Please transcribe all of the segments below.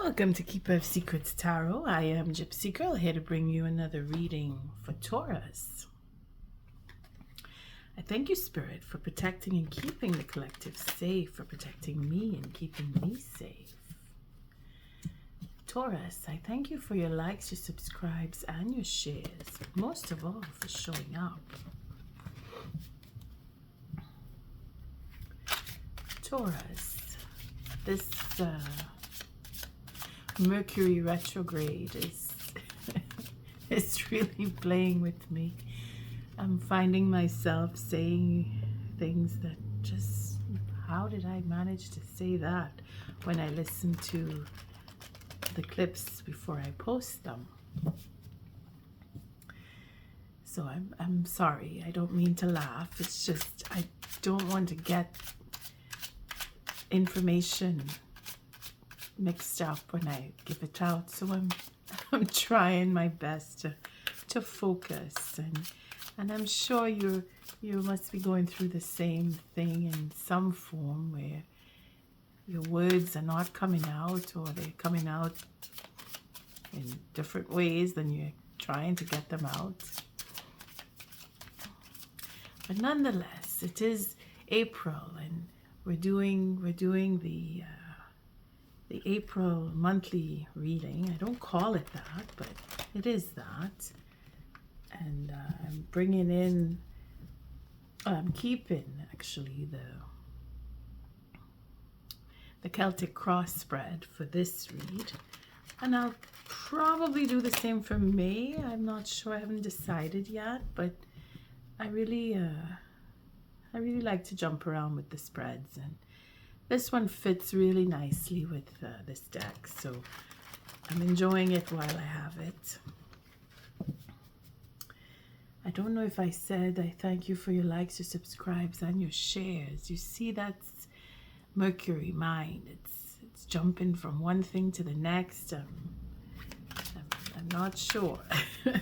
Welcome to Keeper of Secrets Tarot. I am Gypsy Girl, here to bring you another reading for Taurus. I thank you, Spirit, for protecting and keeping the collective safe, for protecting me and keeping me safe. Taurus, I thank you for your likes, your subscribes, and your shares, but most of all for showing up. Taurus, this Mercury retrograde is it's really playing with me. I'm finding myself saying things that just, how did I manage to say that when I listen to the clips before I post them? So I'm sorry. I don't mean to laugh. It's just I don't want to get information mixed up when I give it out, so I'm trying my best to focus, and I'm sure you must be going through the same thing in some form, where your words are not coming out, or they're coming out in different ways than you're trying to get them out. But nonetheless, it is April, and we're doing the April monthly reading. I don't call it that, but it is that. And I'm bringing in, I'm keeping actually the Celtic cross spread for this read. And I'll probably do the same for May. I'm not sure, I haven't decided yet, but I really like to jump around with the spreads, and this one fits really nicely with this deck, so I'm enjoying it while I have it. I don't know if I said I thank you for your likes, your subscribes, and your shares. You see, that's Mercury mind. It's jumping from one thing to the next. I'm not sure. I'm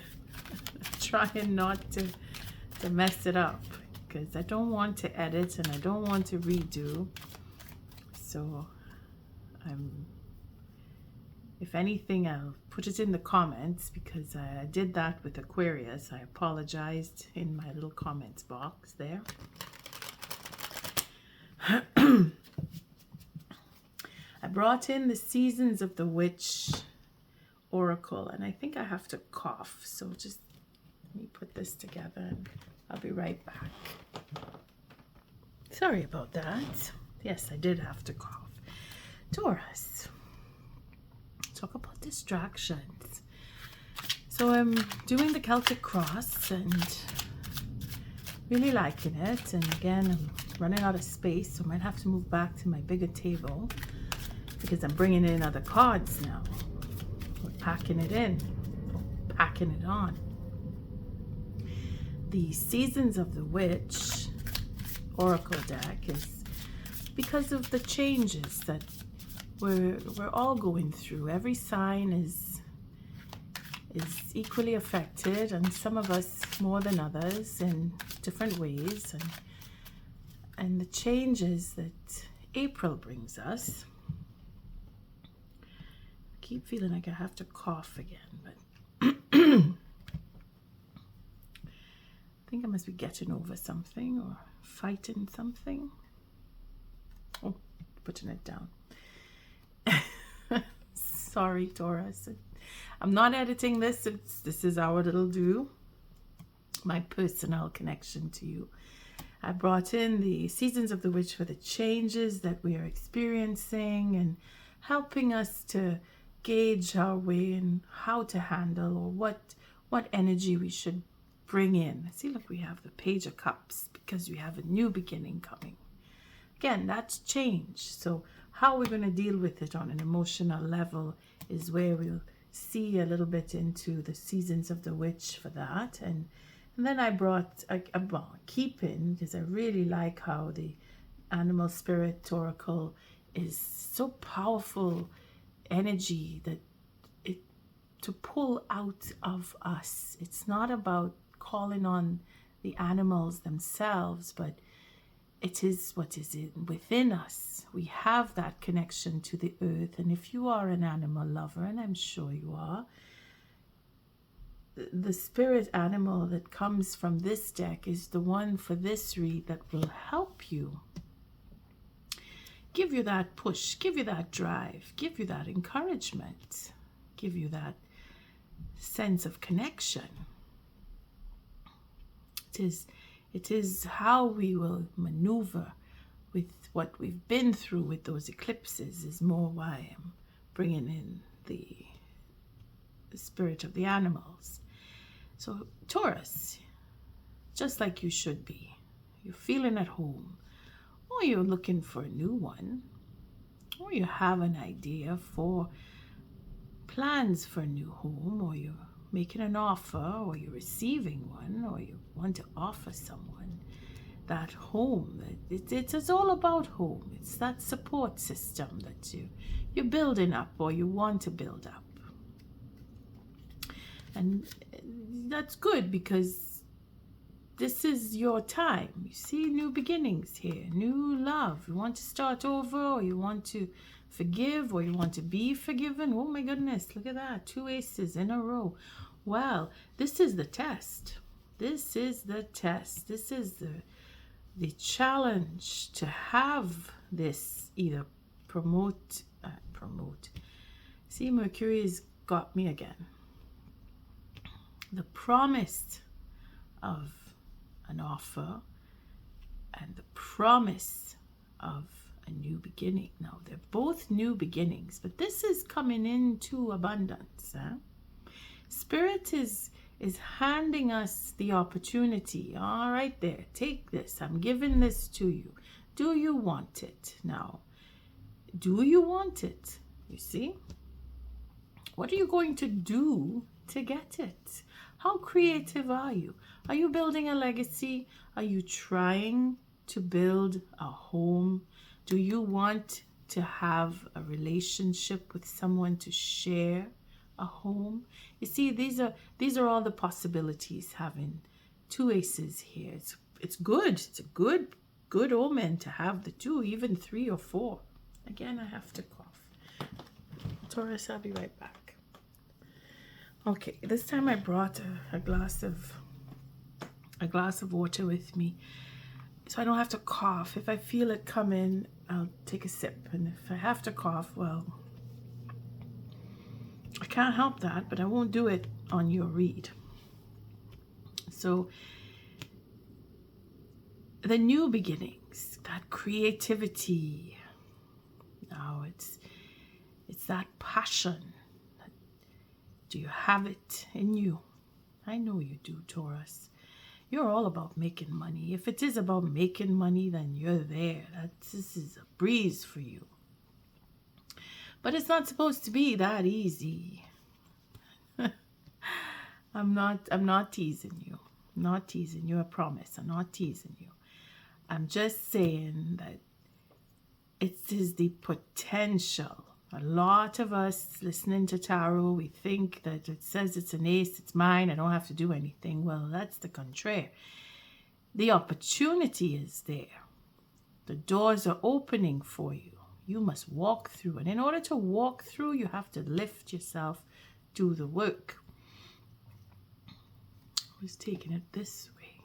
trying not to mess it up, because I don't want to edit and I don't want to redo. So if anything, I'll put it in the comments, because I did that with Aquarius. I apologized in my little comments box there. I brought in the Seasons of the Witch Oracle, and I think I have to cough, so just let me put this together and I'll be right back. Sorry about that. Yes, I did have to cough. Taurus, talk about distractions. So I'm doing the Celtic cross and really liking it. And again, I'm running out of space, so I might have to move back to my bigger table, because I'm bringing in other cards now. We're packing it in, packing it on. The Seasons of the Witch Oracle deck is because of the changes that we're all going through. Every sign is equally affected, and some of us more than others in different ways, and the changes that April brings us. I keep feeling like I have to cough again, but I think I must be getting over something or fighting something. Oh, putting it down. Sorry, Taurus. I'm not editing this. This is our little do. My personal connection to you. I brought in the Seasons of the Witch for the changes that we are experiencing, and helping us to gauge our way and how to handle, or what energy we should bring in. See, look, we have the Page of Cups, because we have a new beginning coming. Again, that's change. So how we're going to deal with it on an emotional level is where we'll see a little bit into the Seasons of the Witch for that. And then I brought keeping, because I really like how the Animal Spirit Oracle is so powerful energy that it to pull out of us. It's not about calling on the animals themselves, but it is what is within us. We have that connection to the earth. And if you are an animal lover, and I'm sure you are, the spirit animal that comes from this deck is the one for this read that will help you. Give you that push, give you that drive, give you that encouragement, give you that sense of connection. It is how we will maneuver with what we've been through with those eclipses is more why I'm bringing in the spirit of the animals. So Taurus, just like you should be, you're feeling at home, or you're looking for a new one, or you have an idea for plans for a new home, or you're making an offer, or you're receiving one, or you want to offer someone that home. It's all about home. It's that support system that you're building up, or you want to build up. And that's good, because this is your time. You see new beginnings here, new love. You want to start over, or you want to forgive, or you want to be forgiven. Oh my goodness, look at that. 2 aces in a row. Well, this is the test. This is the test. This is the challenge to have this either promote. See, Mercury's got me again. The promise of an offer and the promise of a new beginning. Now, they're both new beginnings, but this is coming into abundance. Spirit is handing us the opportunity. All right, there, take this. I'm giving this to you. Do you want it? Now, do you want it? You see? What are you going to do to get it? How creative are you? Are you building a legacy? Are you trying to build a home? Do you want to have a relationship with someone to share a home? You see, these are all the possibilities having 2 aces here. It's good. It's a good omen to have the 2, even 3 or 4. Again, I have to cough. Taurus, I'll be right back. Okay, this time I brought a glass of water with me, so I don't have to cough. If I feel it come in, I'll take a sip, and if I have to cough, well, I can't help that, but I won't do it on your read. So the new beginnings, that creativity. Now it's that passion. Do you have it in you? I know you do, Taurus. You're all about making money. If it is about making money, then you're there. This is a breeze for you. But it's not supposed to be that easy. I'm not teasing you. I'm not teasing you, I promise. I'm not teasing you. I'm just saying that it is the potential. A lot of us listening to tarot, we think that it says it's an ace, it's mine, I don't have to do anything. Well, that's the contraire. The opportunity is there. The doors are opening for you. You must walk through. And in order to walk through, you have to lift yourself, do the work. I was taking it this way.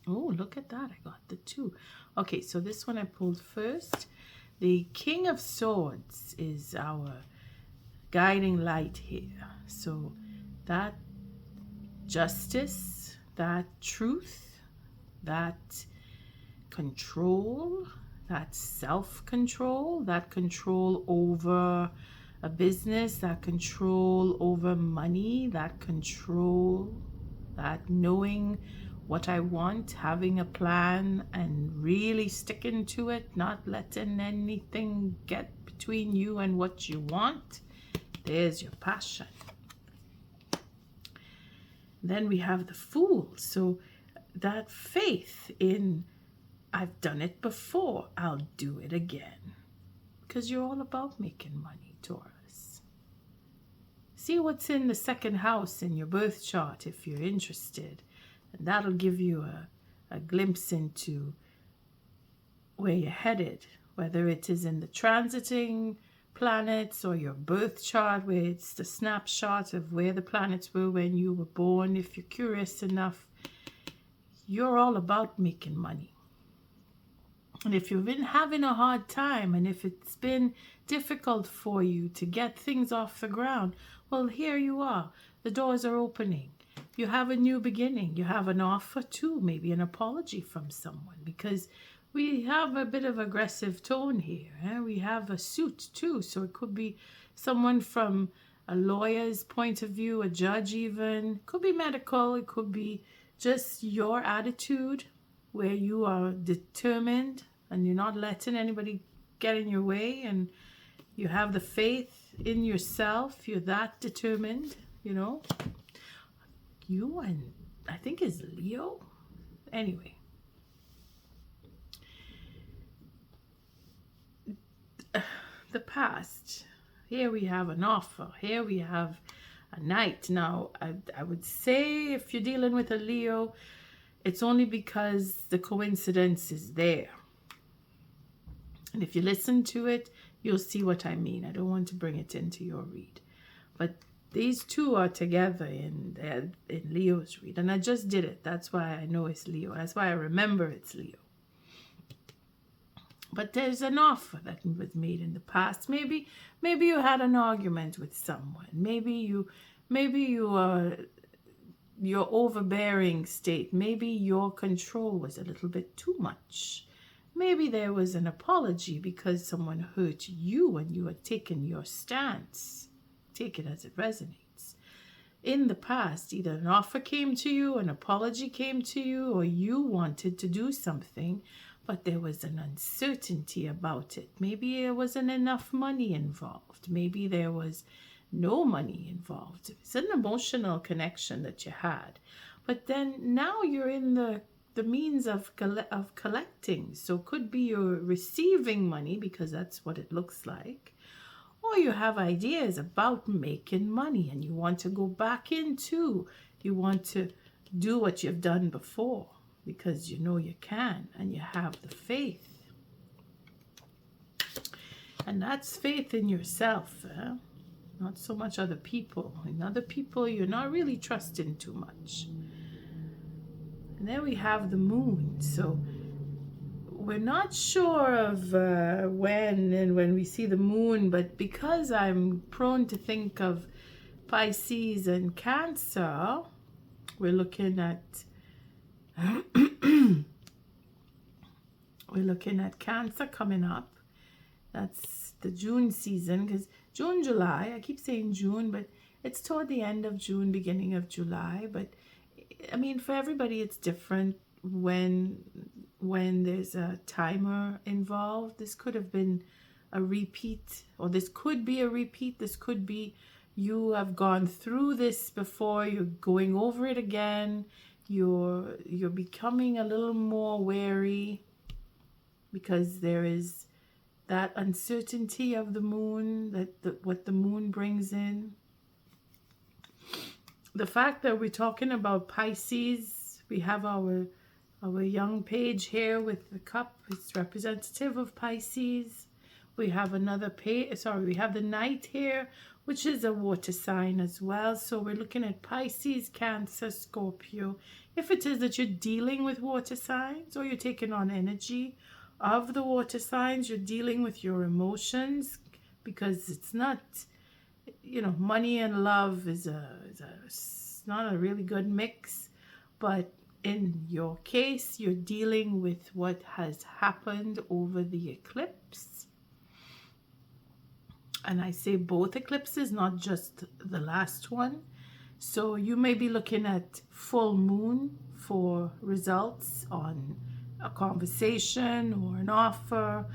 Oh, look at that. I got the 2. Okay, so this one I pulled first. The King of Swords is our guiding light here. So that justice, that truth, that control, that self-control, that control over a business, that control over money, that control, that knowing what I want, having a plan and really sticking to it, not letting anything get between you and what you want. There's your passion. Then we have the Fool. So that faith in, I've done it before, I'll do it again. Because you're all about making money, Taurus. See what's in the 2nd house in your birth chart if you're interested. And that'll give you a glimpse into where you're headed, whether it is in the transiting planets or your birth chart, where it's the snapshot of where the planets were when you were born. If you're curious enough, you're all about making money. And if you've been having a hard time, and if it's been difficult for you to get things off the ground, well, here you are. The doors are opening. You have a new beginning. You have an offer too, maybe an apology from someone, because we have a bit of aggressive tone here. We have a suit too, so it could be someone from a lawyer's point of view, a judge even. It could be medical. It could be just your attitude, where you are determined and you're not letting anybody get in your way, and you have the faith in yourself. You're that determined, you know. You and I think it's Leo. Anyway. The past. Here we have an offer. Here we have a knight. Now, I would say if you're dealing with a Leo, it's only because the coincidence is there. And if you listen to it, you'll see what I mean. I don't want to bring it into your read. But these two are together in Leo's read. And I just did it. That's why I know it's Leo. That's why I remember it's Leo. But there's an offer that was made in the past. Maybe you had an argument with someone. Maybe you are your overbearing state. Maybe your control was a little bit too much. Maybe there was an apology because someone hurt you and you had taken your stance. Take it as it resonates. In the past, either an offer came to you, an apology came to you, or you wanted to do something, but there was an uncertainty about it. Maybe there wasn't enough money involved. Maybe there was no money involved. It's an emotional connection that you had. But then now you're in the means of collecting. So it could be you're receiving money, because that's what it looks like. Or you have ideas about making money and you want to go back into, you want to do what you've done before, because you know you can and you have the faith. And that's faith in yourself, not so much other people. In other people, you're not really trusting too much. And then we have the moon. So we're not sure of when we see the moon, but because I'm prone to think of Pisces and Cancer, we're looking at Cancer coming up. That's the June season, because June, July, I keep saying June, but it's toward the end of June, beginning of July. But I mean, for everybody, it's different when there's a timer involved. This could have been a repeat, or this could be a repeat. This could be you have gone through this before, you're going over it again. You're becoming a little more wary, because there is that uncertainty of the moon, what the moon brings in. The fact that we're talking about Pisces, we have our young page here with the cup. It's representative of Pisces. We have another page, we have the knight here, which is a water sign as well. So we're looking at Pisces, Cancer, Scorpio. If it is that you're dealing with water signs, or you're taking on energy of the water signs, you're dealing with your emotions, because it's not, money and love is it's not a really good mix. But in your case, you're dealing with what has happened over the eclipse. And I say both eclipses, not just the last one. So you may be looking at full moon for results on a conversation or an offer,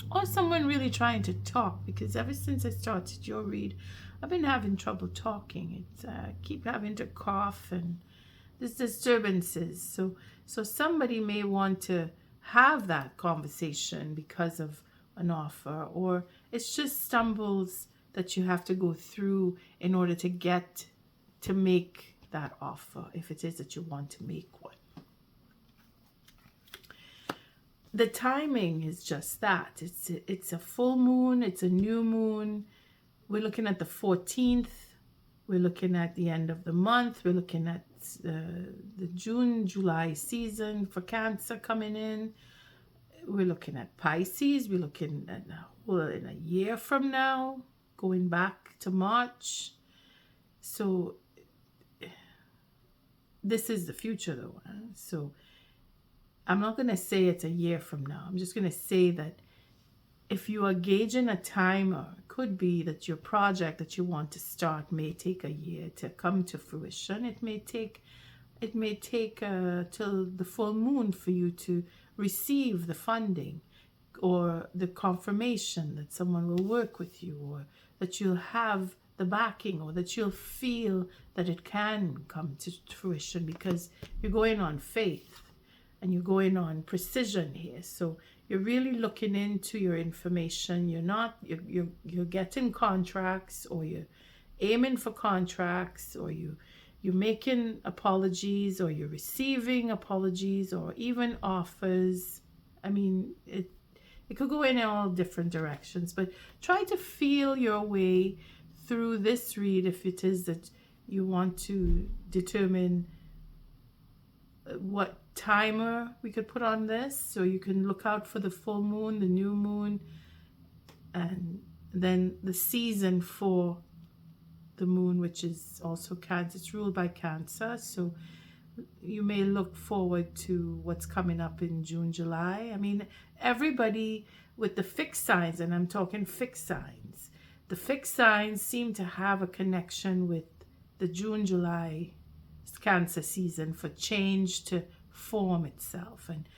or someone really trying to talk, because ever since I started your read, I've been having trouble talking. I keep having to cough, and there's disturbances. So somebody may want to have that conversation because of an offer, or it's just stumbles that you have to go through in order to get to make that offer, if it is that you want to make one. The timing is just that. It's a full moon, it's a new moon. We're looking at the 14th. We're looking at the end of the month. We're looking at the June, July season for Cancer coming in. We're looking at Pisces. We're looking at in a year from now, going back to March. So this is the future though. So I'm not going to say it's a year from now. I'm just going to say that if you are gauging a timer, it could be that your project that you want to start may take a year to come to fruition. It may take till the full moon for you to receive the funding or the confirmation that someone will work with you, or that you'll have the backing, or that you'll feel that it can come to fruition, because you're going on faith and you're going on precision here. So you're really looking into your information. You're getting contracts, or you're aiming for contracts, or you're making apologies, or you're receiving apologies, or even offers. I mean, it could go in all different directions, but try to feel your way through this read if it is that you want to determine what timer we could put on this. So you can look out for the full moon, the new moon, and then the season for the moon, which is also Cancer. It's ruled by Cancer. So you may look forward to what's coming up in June, July. I mean, everybody with the fixed signs, and I'm talking fixed signs, the fixed signs seem to have a connection with the June, July Cancer season for change to form itself. And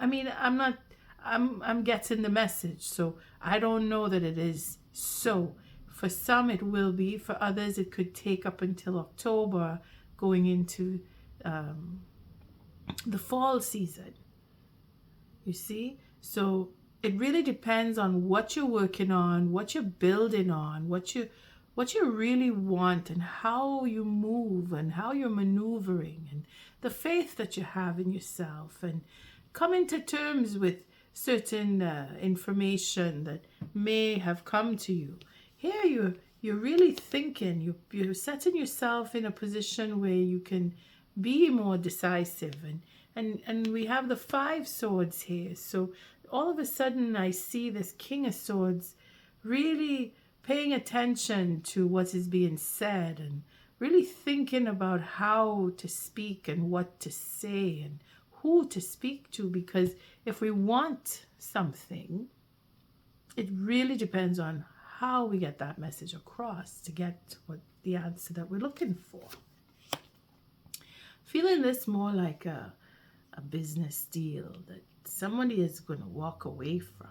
I mean, I'm getting the message, so I don't know that it is so. For some it will be, for others it could take up until October, going into the fall season. You see? So it really depends on what you're working on, what you're building on, what you really want, and how you move, and how you're maneuvering, and the faith that you have in yourself, and coming to terms with certain information that may have come to you. Here you're really thinking, you're setting yourself in a position where you can be more decisive, and we have the 5 swords here. So all of a sudden I see this King of Swords really paying attention to what is being said, and really thinking about how to speak and what to say and who to speak to, because if we want something, it really depends on how we get that message across to get what the answer that we're looking for. Feeling this more like a business deal that somebody is going to walk away from.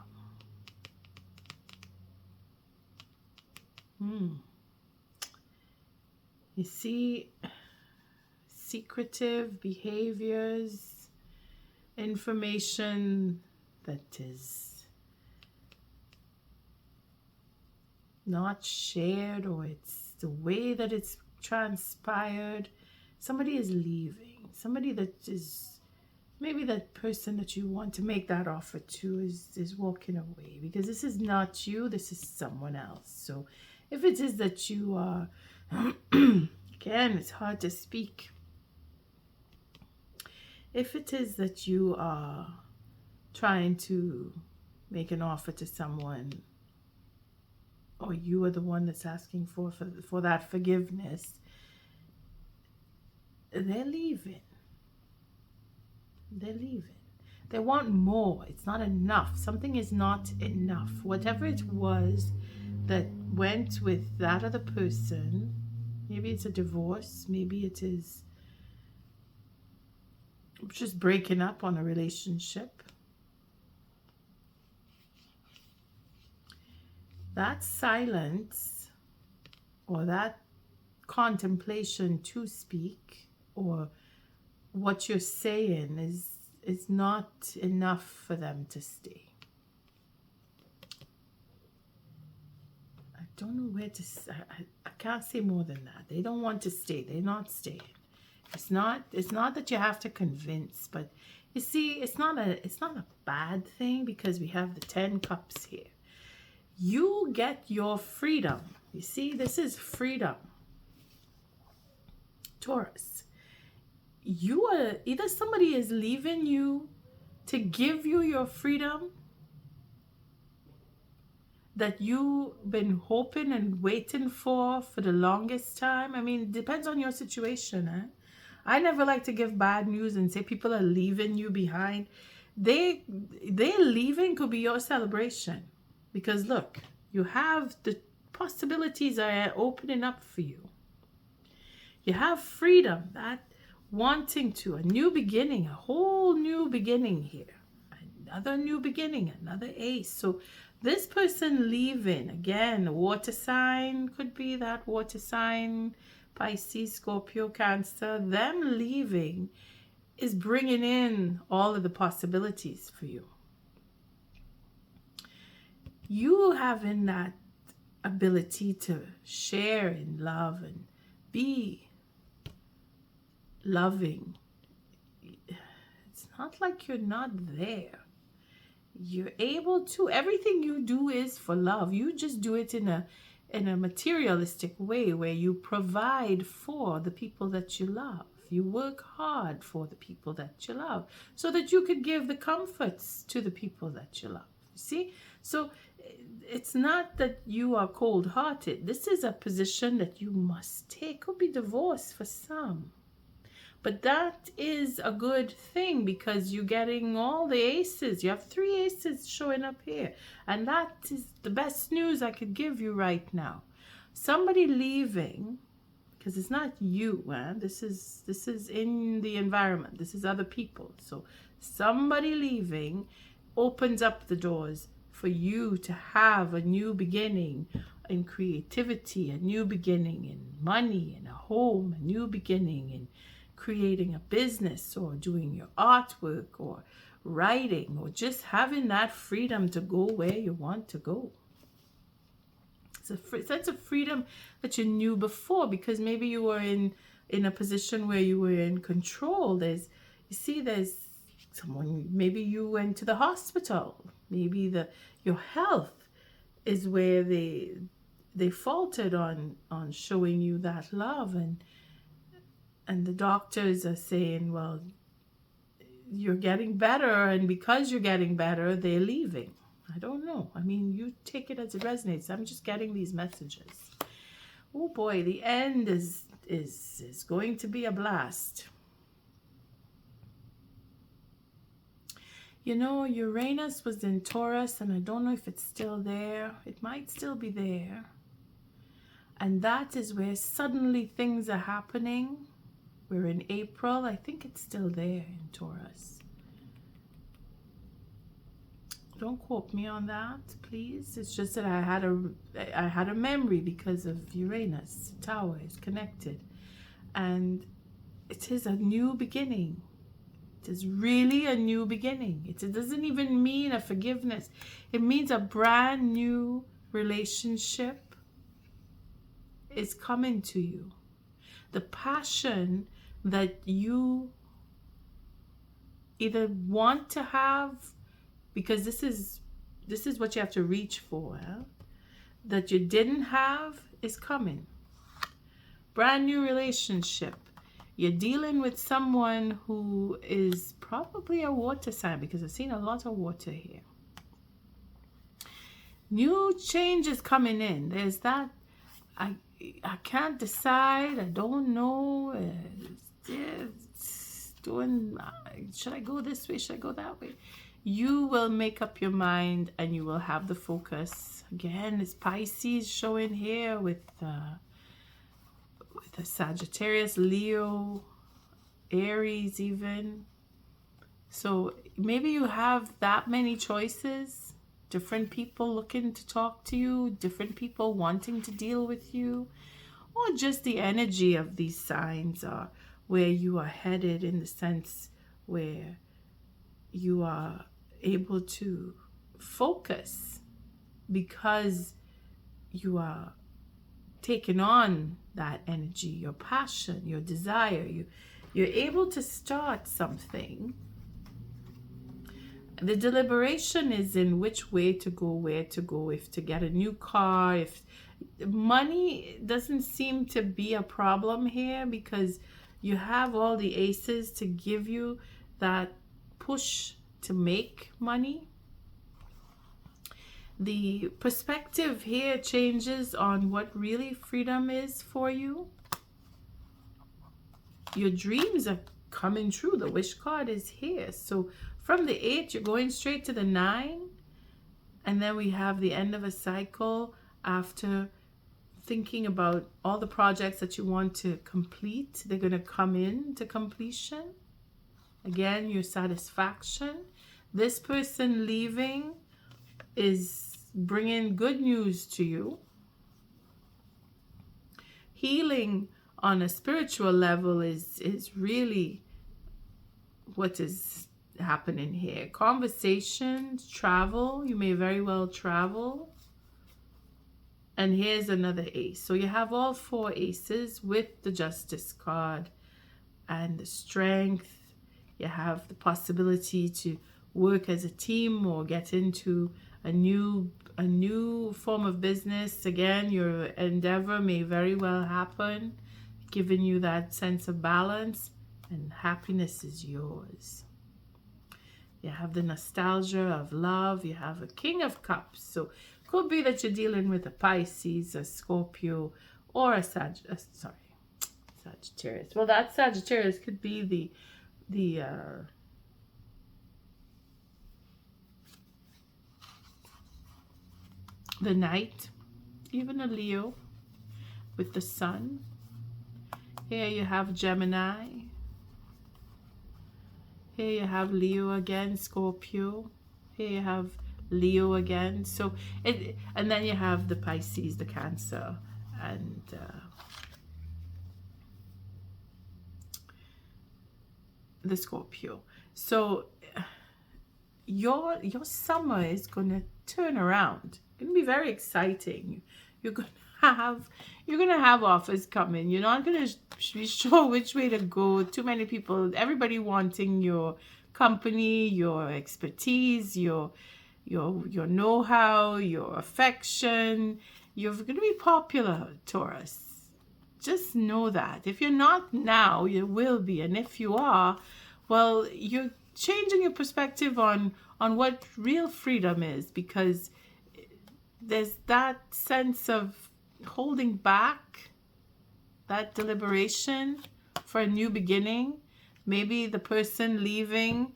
You see, secretive behaviors, information that is not shared, or it's the way that it's transpired. Somebody is leaving. Somebody that is, maybe that person that you want to make that offer to is walking away, because this is not you, this is someone else. So if it is that you are, again, it's hard to speak. If it is that you are trying to make an offer to someone, or you are the one that's asking for that forgiveness, they're leaving. They're leaving. They want more. It's not enough. Something is not enough. Whatever it was that went with that other person, maybe it's a divorce, maybe it is just breaking up on a relationship. That silence, or that contemplation to speak, or what you're saying is not enough for them to stay. I don't know where to, I can't say more than that. They don't want to stay. They're not staying. It's not that you have to convince, but you see, it's not a bad thing because we have the 10 cups here. You get your freedom. You see, this is freedom. Taurus. You are either somebody is leaving you to give you your freedom that you've been hoping and waiting for the longest time. I mean, it depends on your situation. I never like to give bad news and say people are leaving you behind. They're leaving could be your celebration, because look, you have the possibilities are opening up for you. You have freedom, that wanting to, a new beginning, a whole new beginning here, another new beginning, another ace. So this person leaving, again, water sign, could be that water sign, Pisces, Scorpio, Cancer, them leaving is bringing in all of the possibilities for you. You having that ability to share in love and be loving. It's not like you're not there. You're able to. Everything you do is for love. You just do it in a materialistic way where you provide for the people that you love. You work hard for the people that you love so that you could give the comforts to the people that you love. You see? So it's not that you are cold-hearted. This is a position that you must take. Could be divorce for some. But that is a good thing because you're getting all the aces. You have 3 aces showing up here. And that is the best news I could give you right now. Somebody leaving, because it's not you. This is in the environment. This is other people. So somebody leaving opens up the doors for you to have a new beginning in creativity, a new beginning in money, in a home, a new beginning in creating a business or doing your artwork or writing or just having that freedom to go where you want to go. It's a sense of freedom that you knew before because maybe you were in a position where you were in control. There's someone, maybe you went to the hospital. Maybe your health is where they faltered on showing you that love, and the doctors are saying, well, you're getting better, and because you're getting better, they're leaving. I don't know. I mean, you take it as it resonates. I'm just getting these messages. Oh boy, the end is going to be a blast. You know, Uranus was in Taurus, and I don't know if it's still there. It might still be there. And that is where suddenly things are happening. We're in April. I think it's still there in Taurus. Don't quote me on that, please. It's just that I had a memory because of Uranus. Tower is connected. And it is a new beginning. It is really a new beginning. It doesn't even mean a forgiveness. It means a brand new relationship is coming to you. The passion that you either want to have, because this is what you have to reach for, that you didn't have is coming. Brand new relationship. You're dealing with someone who is probably a water sign, because I've seen a lot of water here. New changes coming in. There's that. I can't decide. I don't know. Should I go this way? Should I go that way? You will make up your mind and you will have the focus. Again, it's Pisces showing here with a Sagittarius, Leo, Aries even. So maybe you have that many choices. Different people looking to talk to you, different people wanting to deal with you, or just the energy of these signs are where you are headed, in the sense where you are able to focus because you are taking on that energy, your passion, your desire. You're able to start something. The deliberation is in which way to go, where to go, if to get a new car, if money doesn't seem to be a problem here because you have all the aces to give you that push to make money. The perspective here changes on what really freedom is for you. Your dreams are coming true. The wish card is here. So from the 8, you're going straight to the 9. And then we have the end of a cycle after thinking about all the projects that you want to complete. They're going to come in to completion. Again, your satisfaction. This person leaving is bringing good news to you. Healing on a spiritual level is really what is happening here. Conversations, travel. You may very well travel. And here's another ace. So you have all 4 aces with the Justice card and the Strength. You have the possibility to work as a team or get into a new form of business. Again, your endeavor may very well happen, giving you that sense of balance, and happiness is yours. You have the nostalgia of love. You have a King of Cups. So it could be that you're dealing with a Pisces, a Scorpio, or a Sagittarius. Well, that Sagittarius could be the Knight, even a Leo with the Sun. Here you have Gemini. Here you have Leo again, Scorpio. Here you have Leo again. So and then you have the Pisces, the Cancer, and the Scorpio. So your summer is gonna turn around. It's gonna be very exciting. You're gonna have offers coming. You're not gonna be sure which way to go. Too many people, everybody wanting your company, your expertise, your know-how, your affection. You're gonna be popular, Taurus. Just know that. If you're not now, you will be. And if you are, well, you're changing your perspective on what real freedom is, because there's that sense of holding back, that deliberation for a new beginning. Maybe the person leaving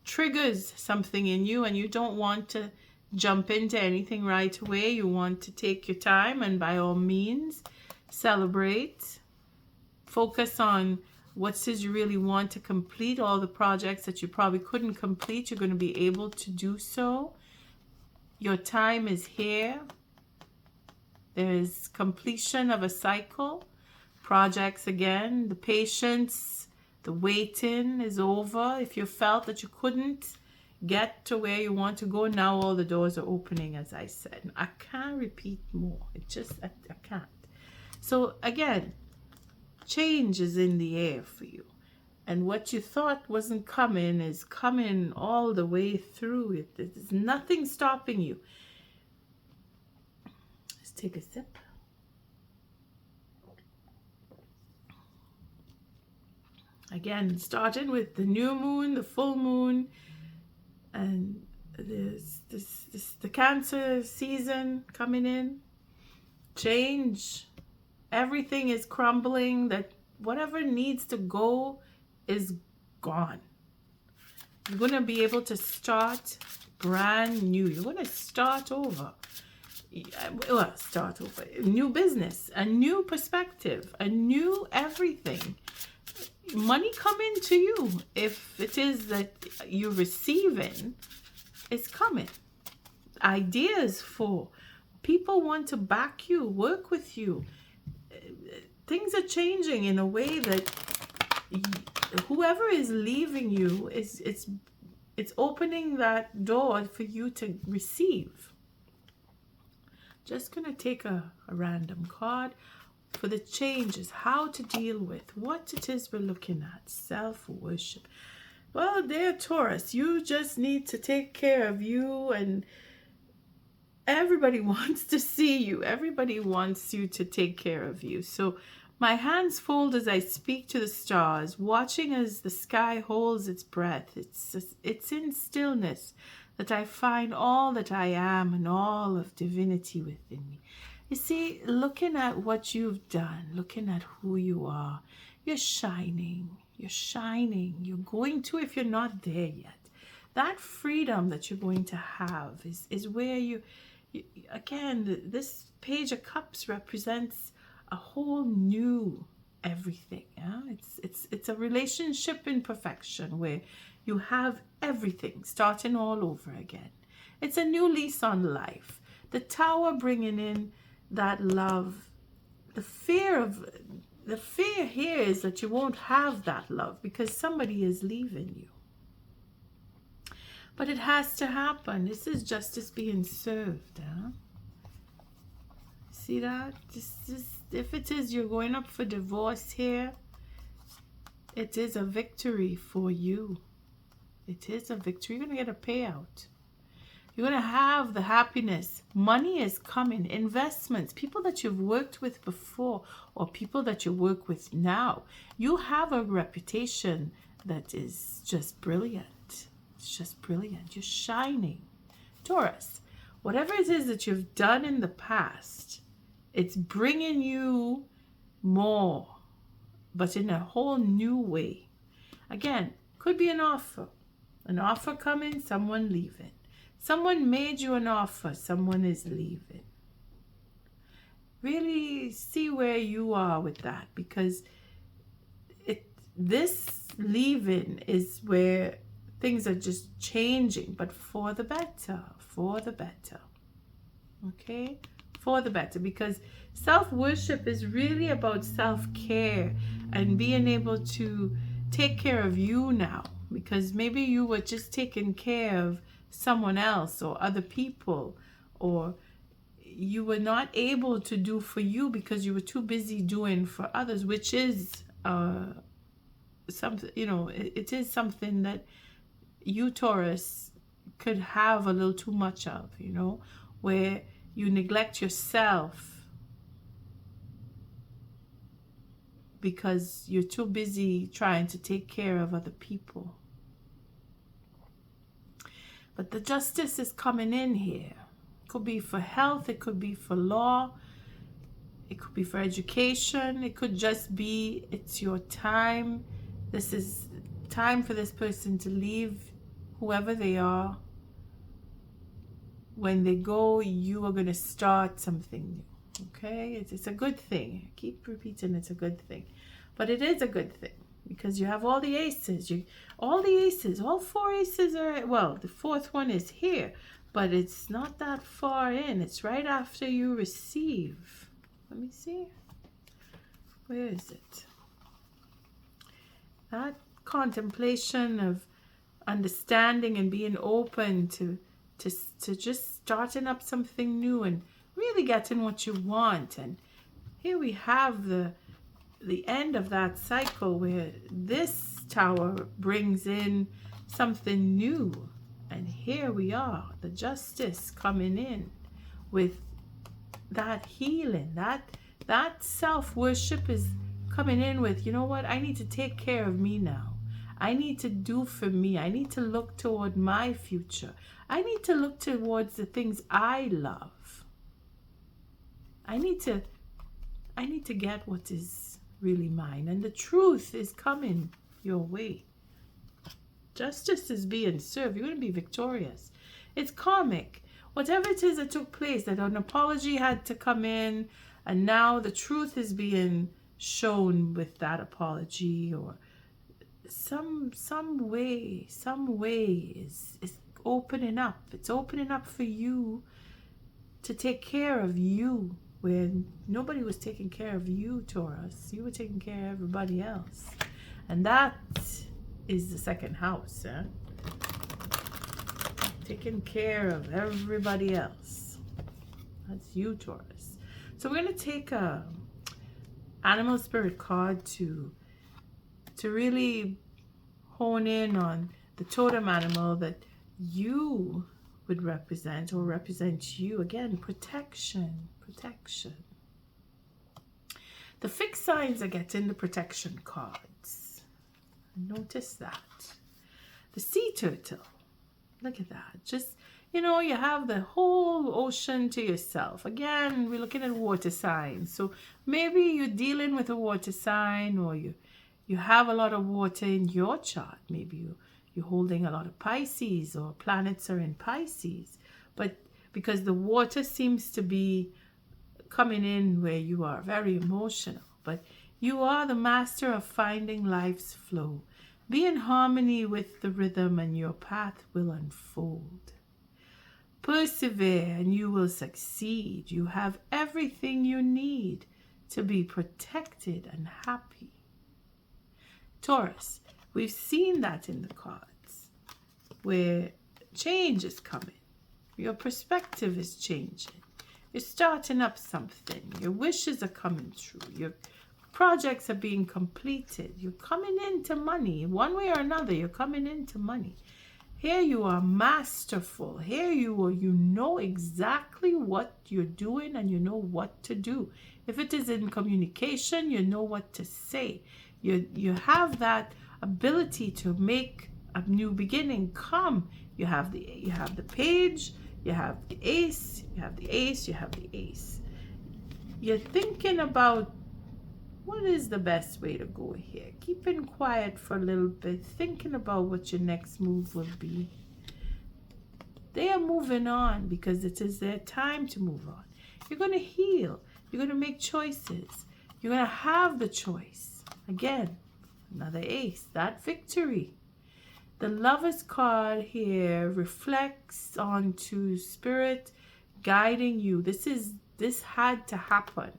triggers something in you and you don't want to jump into anything right away. You want to take your time and by all means celebrate. Focus on what it is you really want to complete. All the projects that you probably couldn't complete, you're going to be able to do so. Your time is here. There is completion of a cycle. Projects again. The patience, the waiting is over. If you felt that you couldn't get to where you want to go, now all the doors are opening, as I said. I can't repeat more. I can't. So again, change is in the air for you. And what you thought wasn't coming is coming all the way through. There's nothing stopping you. Let's take a sip. Again, starting with the new moon, the full moon, and there's the Cancer season coming in. Change. Everything is crumbling. That whatever needs to go is gone. You're going to be able to start brand new. You're going to start over. Well, start over. A new business, a new perspective, a new everything. Money coming to you. If it is that you're receiving, it's coming. Ideas for people want to back you, work with you. Things are changing in a way that whoever is leaving you it's opening that door for you to receive. Just gonna take a random card for the changes, how to deal with what it is we're looking at. Self-worship. Well, dear Taurus, you just need to take care of you, and everybody wants to see you. Everybody wants you to take care of you. So my hands fold as I speak to the stars, watching as the sky holds its breath. It's in stillness that I find all that I am and all of divinity within me. You see, looking at what you've done, looking at who you are, you're shining. You're shining. You're going to, if you're not there yet. That freedom that you're going to have is where you again, this Page of Cups represents a whole new everything. Yeah? It's a relationship in perfection where you have everything starting all over again. It's a new lease on life. The Tower bringing in that love. The fear here is that you won't have that love because somebody is leaving you. But it has to happen. This is justice being served. Huh? See that? If it is you're going up for divorce here, it is a victory for you. It is a victory. You're going to get a payout. You're going to have the happiness. Money is coming. Investments. People that you've worked with before or people that you work with now. You have a reputation that is just brilliant. It's just brilliant. You're shining. Taurus, whatever it is that you've done in the past, it's bringing you more, but in a whole new way. Again, could be an offer coming, someone leaving. Someone made you an offer, someone is leaving. Really see where you are with that, because this leaving is where things are just changing, but for the better, okay? For the better, because self-worship is really about self-care and being able to take care of you now, because maybe you were just taking care of someone else or other people, or you were not able to do for you because you were too busy doing for others, which is something, it is something that you, Taurus, could have a little too much of, where you neglect yourself because you're too busy trying to take care of other people. But the justice is coming in here. It could be for health, it could be for law, it could be for education, it could just be it's your time. This is time for this person to leave whoever they are. When they go, you are going to start something new. Okay? It's a good thing. I keep repeating it's a good thing. But it is a good thing because you have all the aces. All four aces are, well, the fourth one is here, but it's not that far in. It's right after you receive. Let me see. Where is it? That contemplation of understanding and being open to just starting up something new and really getting what you want. And here we have the end of that cycle where this tower brings in something new. And here we are, the justice coming in with that healing. That self-worship is coming in with, you know what, I need to take care of me now. I need to do for me. I need to look toward my future. I need to look towards the things I love. I need to get what is really mine. And the truth is coming your way. Justice is being served. You're going to be victorious. It's karmic. Whatever it is that took place, that an apology had to come in, and now the truth is being shown with that apology, or some way is opening up. It's opening up for you to take care of you when nobody was taking care of you, Taurus. You were taking care of everybody else. And that is the second house, eh? Taking care of everybody else. That's you, Taurus. So we're going to take a animal spirit card to really hone in on the totem animal that you would represent, or represent you. Again, protection. The fixed signs are getting the protection cards. Notice that. The sea turtle. Look at that. Just, you have the whole ocean to yourself. Again, we're looking at water signs. So maybe you're dealing with a water sign, or you have a lot of water in your chart. Maybe you're holding a lot of Pisces, or planets are in Pisces. But because the water seems to be coming in where you are very emotional. But you are the master of finding life's flow. Be in harmony with the rhythm and your path will unfold. Persevere and you will succeed. You have everything you need to be protected and happy. Taurus, we've seen that in the cards where change is coming. Your perspective is changing. You're starting up something. Your wishes are coming true. Your projects are being completed. You're coming into money. One way or another, you're coming into money. Here you are masterful. Here you know exactly what you're doing and you know what to do. If it is in communication, you know what to say. You have that ability to make a new beginning come. You have the page, you have the ace, you have the ace, you have the ace. You're thinking about what is the best way to go here. Keeping quiet for a little bit, thinking about what your next move will be. They are moving on because it is their time to move on. You're going to heal. You're going to make choices. You're going to have the choice. Again, another ace, that victory. The Lover's card here reflects onto Spirit guiding you. This had to happen.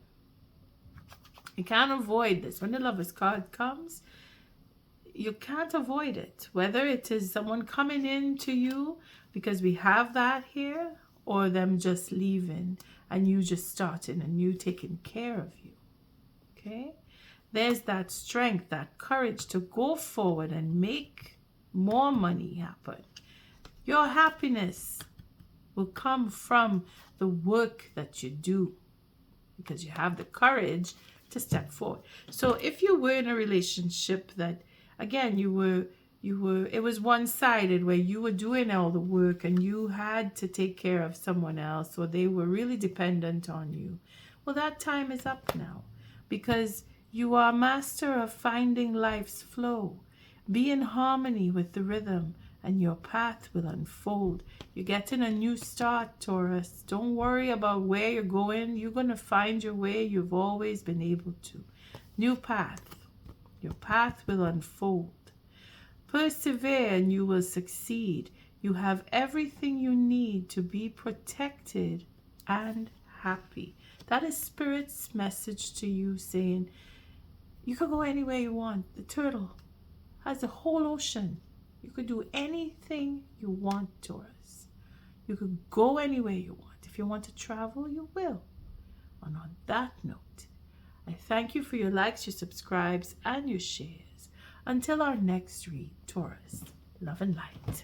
You can't avoid this. When the Lover's card comes, you can't avoid it. Whether it is someone coming in to you, because we have that here, or them just leaving and you just starting and you taking care of you. Okay? There's that strength, that courage to go forward and make more money happen. Your happiness will come from the work that you do because you have the courage to step forward. So if you were in a relationship that, again, it was one-sided, where you were doing all the work and you had to take care of someone else, or they were really dependent on you, well, that time is up now, because you are master of finding life's flow. Be in harmony with the rhythm and your path will unfold. You're getting a new start, Taurus. Don't worry about where you're going. You're going to find your way. You've always been able to. New path. Your path will unfold. Persevere and you will succeed. You have everything you need to be protected and happy. That is Spirit's message to you, saying you can go anywhere you want. The turtle has a whole ocean. You could do anything you want, Taurus. You could go anywhere you want. If you want to travel, you will. And on that note, I thank you for your likes, your subscribes, and your shares. Until our next read, Taurus, love and light.